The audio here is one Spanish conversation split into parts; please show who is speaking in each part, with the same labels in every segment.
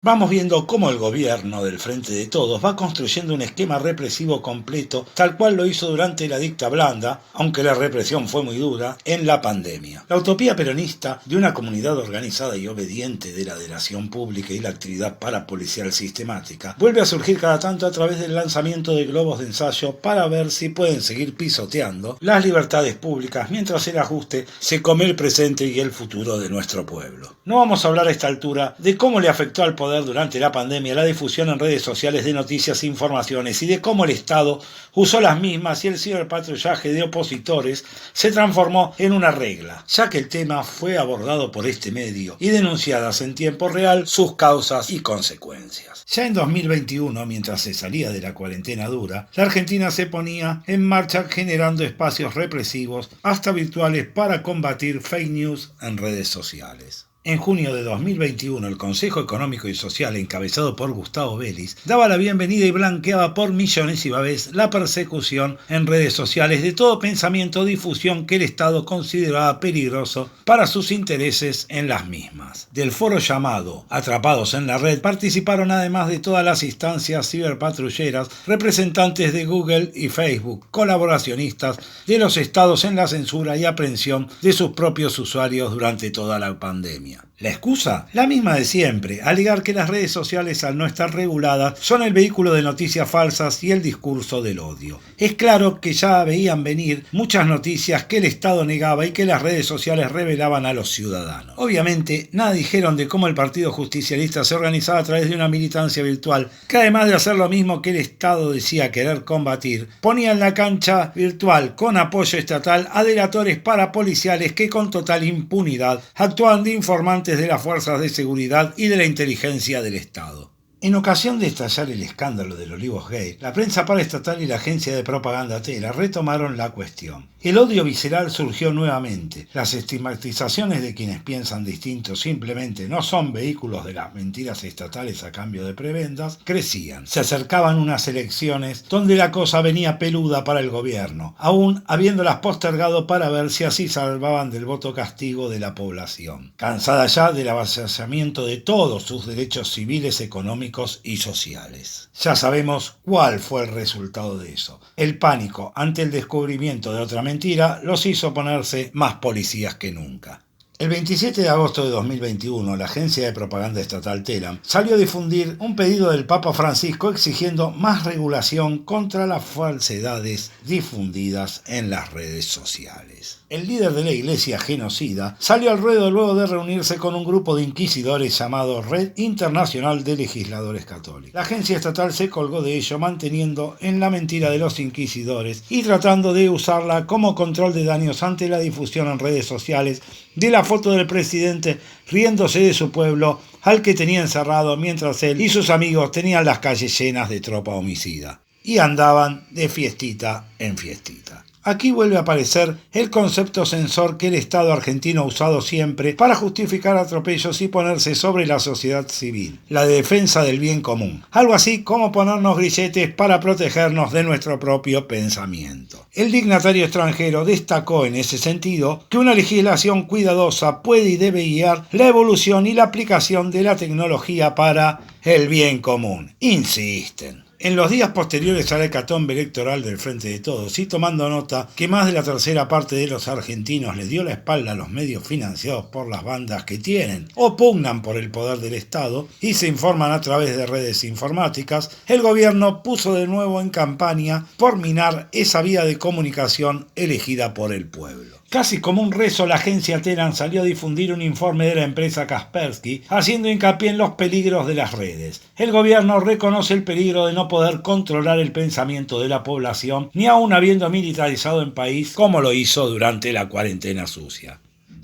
Speaker 1: Vamos viendo cómo el gobierno del Frente de Todos va construyendo un esquema represivo completo, tal cual lo hizo durante la dicta blanda, aunque la represión fue muy dura, en la pandemia. La utopía peronista de una comunidad organizada y obediente de la delación pública y la actividad parapolicial sistemática vuelve a surgir cada tanto a través del lanzamiento de globos de ensayo para ver si pueden seguir pisoteando las libertades públicas mientras el ajuste se come el presente y el futuro de nuestro pueblo. No vamos a hablar a esta altura de cómo le afectó al poder durante la pandemia la difusión en redes sociales de noticias e informaciones y de cómo el Estado usó las mismas y el ciberpatrullaje de opositores se transformó en una regla, ya que el tema fue abordado por este medio y denunciadas en tiempo real sus causas y consecuencias. Ya en 2021, mientras se salía de la cuarentena dura, la Argentina se ponía en marcha generando espacios represivos hasta virtuales para combatir fake news en redes sociales. En junio de 2021, el Consejo Económico y Social, encabezado por Gustavo Vélez, daba la bienvenida y blanqueaba por millonésima vez la persecución en redes sociales de todo pensamiento o difusión que el Estado consideraba peligroso para sus intereses en las mismas. Del foro llamado Atrapados en la Red participaron, además de todas las instancias ciberpatrulleras, representantes de Google y Facebook, colaboracionistas de los estados en la censura y aprehensión de sus propios usuarios durante toda la pandemia. ¿La excusa? La misma de siempre, alegar que las redes sociales, al no estar reguladas, son el vehículo de noticias falsas y el discurso del odio. Es claro que ya veían venir muchas noticias que el Estado negaba y que las redes sociales revelaban a los ciudadanos. Obviamente, nada dijeron de cómo el Partido Justicialista se organizaba a través de una militancia virtual, que además de hacer lo mismo que el Estado decía querer combatir, ponía en la cancha virtual con apoyo estatal a delatores parapoliciales que con total impunidad actúan de informantes de las fuerzas de seguridad y de la inteligencia del Estado. En ocasión de estallar el escándalo del Olivos Gate, la prensa paraestatal y la agencia de propaganda Tela retomaron la cuestión. El odio visceral surgió nuevamente. Las estigmatizaciones de quienes piensan distinto simplemente no son vehículos de las mentiras estatales a cambio de prebendas crecían. Se acercaban unas elecciones donde la cosa venía peluda para el gobierno, aún habiéndolas postergado para ver si así salvaban del voto castigo de la población, cansada ya del avasallamiento de todos sus derechos civiles, económicos y sociales. Ya sabemos cuál fue el resultado de eso. El pánico ante el descubrimiento de otra mentira los hizo ponerse más policías que nunca. El 27 de agosto de 2021, la agencia de propaganda estatal Telam salió a difundir un pedido del Papa Francisco exigiendo más regulación contra las falsedades difundidas en las redes sociales. El líder de la iglesia genocida salió al ruedo luego de reunirse con un grupo de inquisidores llamado Red Internacional de Legisladores Católicos. La agencia estatal se colgó de ello, manteniendo en la mentira de los inquisidores y tratando de usarla como control de daños ante la difusión en redes sociales de la foto del presidente riéndose de su pueblo al que tenía encerrado mientras él y sus amigos tenían las calles llenas de tropa homicida y andaban de fiestita en fiestita. Aquí vuelve a aparecer el concepto censor que el Estado argentino ha usado siempre para justificar atropellos y ponerse sobre la sociedad civil, la de defensa del bien común. Algo así como ponernos grilletes para protegernos de nuestro propio pensamiento. El dignatario extranjero destacó en ese sentido que una legislación cuidadosa puede y debe guiar la evolución y la aplicación de la tecnología para el bien común. Insisten. En los días posteriores a la hecatombe electoral del Frente de Todos y tomando nota que más de la tercera parte de los argentinos le dio la espalda a los medios financiados por las bandas que tienen o pugnan por el poder del Estado y se informan a través de redes informáticas, el gobierno puso de nuevo en campaña por minar esa vía de comunicación elegida por el pueblo. Casi como un rezo, la agencia Telam salió a difundir un informe de la empresa Kaspersky, haciendo hincapié en los peligros de las redes. El gobierno reconoce el peligro de no poder controlar el pensamiento de la población, ni aún habiendo militarizado el país como lo hizo durante la cuarentena sucia.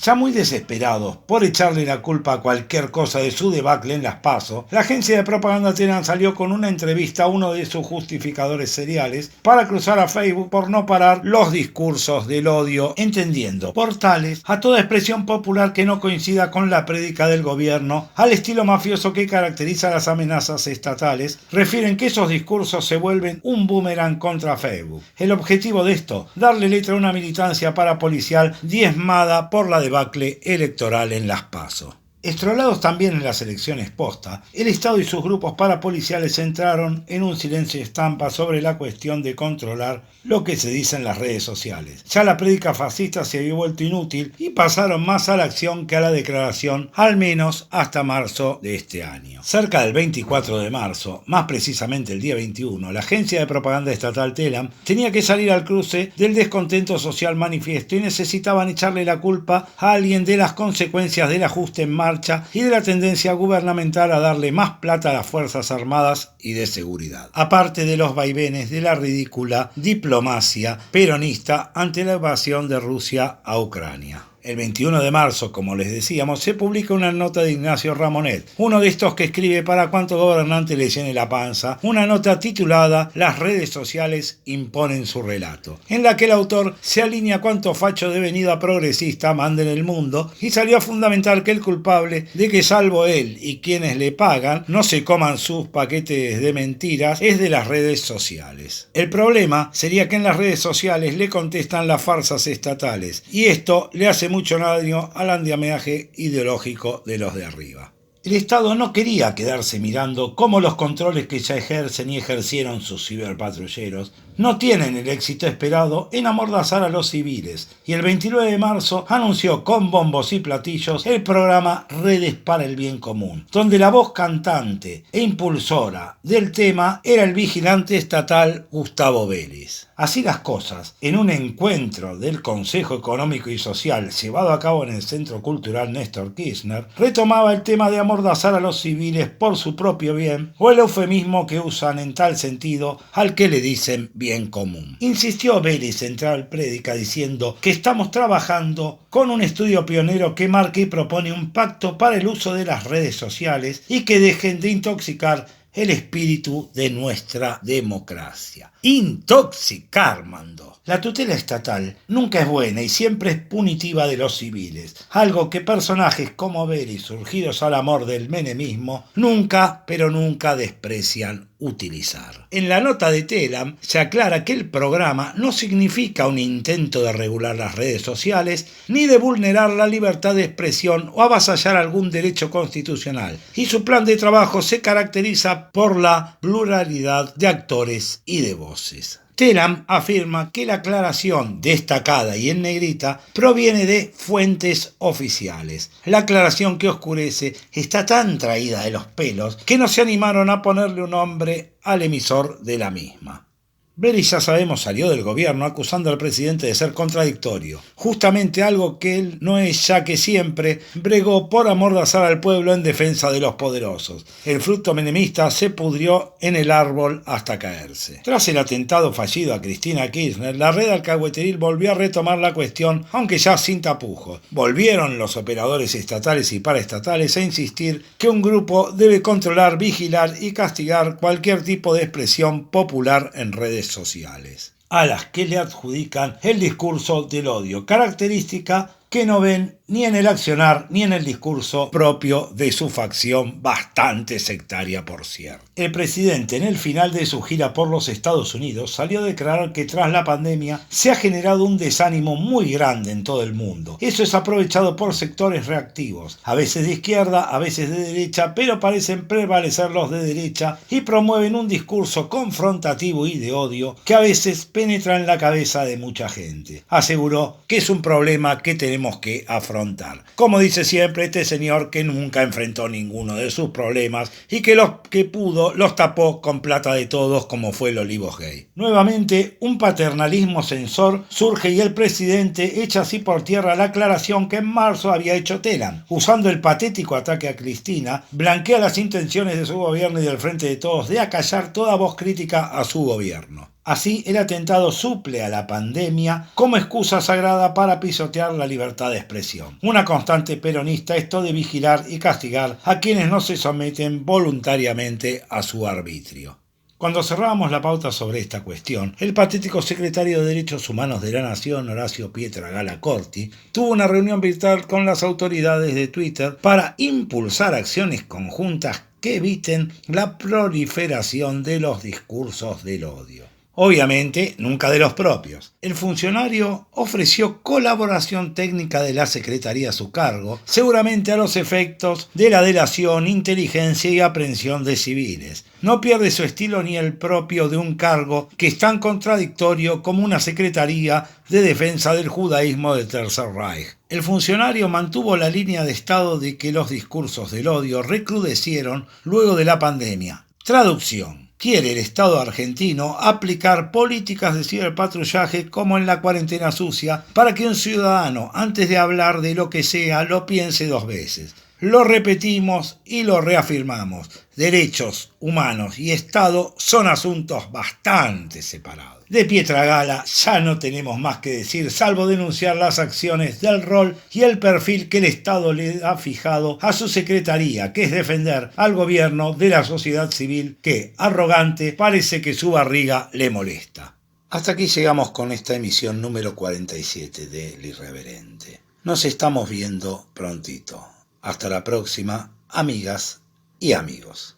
Speaker 1: Ya muy desesperados por echarle la culpa a cualquier cosa de su debacle en las PASO, la agencia de propaganda Telam salió con una entrevista a uno de sus justificadores seriales para cruzar a Facebook por no parar los discursos del odio, entendiendo por tales a toda expresión popular que no coincida con la prédica del gobierno, al estilo mafioso que caracteriza las amenazas estatales. Refieren que esos discursos se vuelven un boomerang contra Facebook. El objetivo de esto, darle letra a una militancia parapolicial diezmada por la debacle electoral en las PASO. Estrolados también en las elecciones posta, el Estado y sus grupos parapoliciales entraron en un silencio estampa sobre la cuestión de controlar lo que se dice en las redes sociales. Ya la prédica fascista se había vuelto inútil y pasaron más a la acción que a la declaración, al menos hasta marzo de este año. Cerca del 24 de marzo, más precisamente el día 21, la agencia de propaganda estatal Telam tenía que salir al cruce del descontento social manifiesto y necesitaban echarle la culpa a alguien de las consecuencias del ajuste en marcha y de la tendencia gubernamental a darle más plata a las Fuerzas Armadas y de seguridad. Aparte de los vaivenes de la ridícula diplomacia peronista ante la invasión de Rusia a Ucrania. El 21 de marzo, como les decíamos, se publica una nota de Ignacio Ramonet, uno de estos que escribe para cuanto gobernante le llene la panza, una nota titulada «Las redes sociales imponen su relato», en la que el autor se alinea cuánto facho de venida progresista manda en el mundo y salió a fundamentar que el culpable de que salvo él y quienes le pagan no se coman sus paquetes de mentiras es de las redes sociales. El problema sería que en las redes sociales le contestan las farsas estatales y esto le hace mucho daño al andamiaje ideológico de los de arriba. El Estado no quería quedarse mirando cómo los controles que ya ejercen y ejercieron sus ciberpatrulleros no tienen el éxito esperado en amordazar a los civiles, y el 29 de marzo anunció con bombos y platillos el programa Redes para el Bien Común, donde la voz cantante e impulsora del tema era el vigilante estatal Gustavo Vélez. Así las cosas, en un encuentro del Consejo Económico y Social llevado a cabo en el Centro Cultural Néstor Kirchner, retomaba el tema de amordazar a los civiles por su propio bien, o el eufemismo que usan en tal sentido al que le dicen bien común. Insistió Vélez Central Prédica diciendo que estamos trabajando con un estudio pionero que marca y propone un pacto para el uso de las redes sociales y que dejen de intoxicar el espíritu de nuestra democracia. Intoxicar, mandó. La tutela estatal nunca es buena y siempre es punitiva de los civiles, algo que personajes como Vélez, surgidos al amor del menemismo, nunca, pero nunca desprecian utilizar. En la nota de Telam se aclara que el programa no significa un intento de regular las redes sociales, ni de vulnerar la libertad de expresión o avasallar algún derecho constitucional, y su plan de trabajo se caracteriza por la pluralidad de actores y de voces. Telam afirma que la aclaración destacada y en negrita proviene de fuentes oficiales. La aclaración que oscurece está tan traída de los pelos que no se animaron a ponerle un nombre al emisor de la misma. Vélez, ya sabemos, salió del gobierno acusando al presidente de ser contradictorio, justamente algo que él no es, ya que siempre bregó por amordazar al pueblo en defensa de los poderosos. El fruto menemista se pudrió en el árbol hasta caerse. Tras el atentado fallido a Cristina Kirchner, la red alcahueteril volvió a retomar la cuestión, aunque ya sin tapujos. Volvieron los operadores estatales y paraestatales a insistir que un grupo debe controlar, vigilar y castigar cualquier tipo de expresión popular en redes sociales, a las que le adjudican el discurso del odio, característica que no ven ni en el accionar ni en el discurso propio de su facción, bastante sectaria por cierto. El presidente, en el final de su gira por los Estados Unidos, salió a declarar que tras la pandemia se ha generado un desánimo muy grande en todo el mundo. Eso es aprovechado por sectores reactivos, a veces de izquierda, a veces de derecha, pero parecen prevalecer los de derecha y promueven un discurso confrontativo y de odio que a veces penetra en la cabeza de mucha gente. Aseguró que es un problema que tenemos que afrontar. Como dice siempre este señor, que nunca enfrentó ninguno de sus problemas y que los que pudo los tapó con plata de todos, como fue el Olivos Gay. Nuevamente, un paternalismo censor surge y el presidente echa así por tierra la aclaración que en marzo había hecho Telam. Usando el patético ataque a Cristina, blanquea las intenciones de su gobierno y del Frente de Todos de acallar toda voz crítica a su gobierno. Así, el atentado suple a la pandemia como excusa sagrada para pisotear la libertad de expresión. Una constante peronista esto de vigilar y castigar a quienes no se someten voluntariamente a su arbitrio. Cuando cerrábamos la pauta sobre esta cuestión, el patético secretario de Derechos Humanos de la Nación, Horacio Pietragala Corti, tuvo una reunión virtual con las autoridades de Twitter para impulsar acciones conjuntas que eviten la proliferación de los discursos del odio. Obviamente, nunca de los propios. El funcionario ofreció colaboración técnica de la Secretaría a su cargo, seguramente a los efectos de la delación, inteligencia y aprehensión de civiles. No pierde su estilo ni el propio de un cargo que es tan contradictorio como una Secretaría de Defensa del Judaísmo del Tercer Reich. El funcionario mantuvo la línea de Estado de que los discursos del odio recrudecieron luego de la pandemia. Traducción. Quiere el Estado argentino aplicar políticas de ciberpatrullaje como en la cuarentena sucia para que un ciudadano, antes de hablar de lo que sea, lo piense dos veces. Lo repetimos y lo reafirmamos. Derechos humanos y Estado son asuntos bastante separados. De Pietragala ya no tenemos más que decir, salvo denunciar las acciones del rol y el perfil que el Estado le ha fijado a su secretaría, que es defender al gobierno de la sociedad civil que, arrogante, parece que su barriga le molesta. Hasta aquí llegamos con esta emisión número 47 de El Irreverente. Nos estamos viendo prontito. Hasta la próxima, amigas y amigos.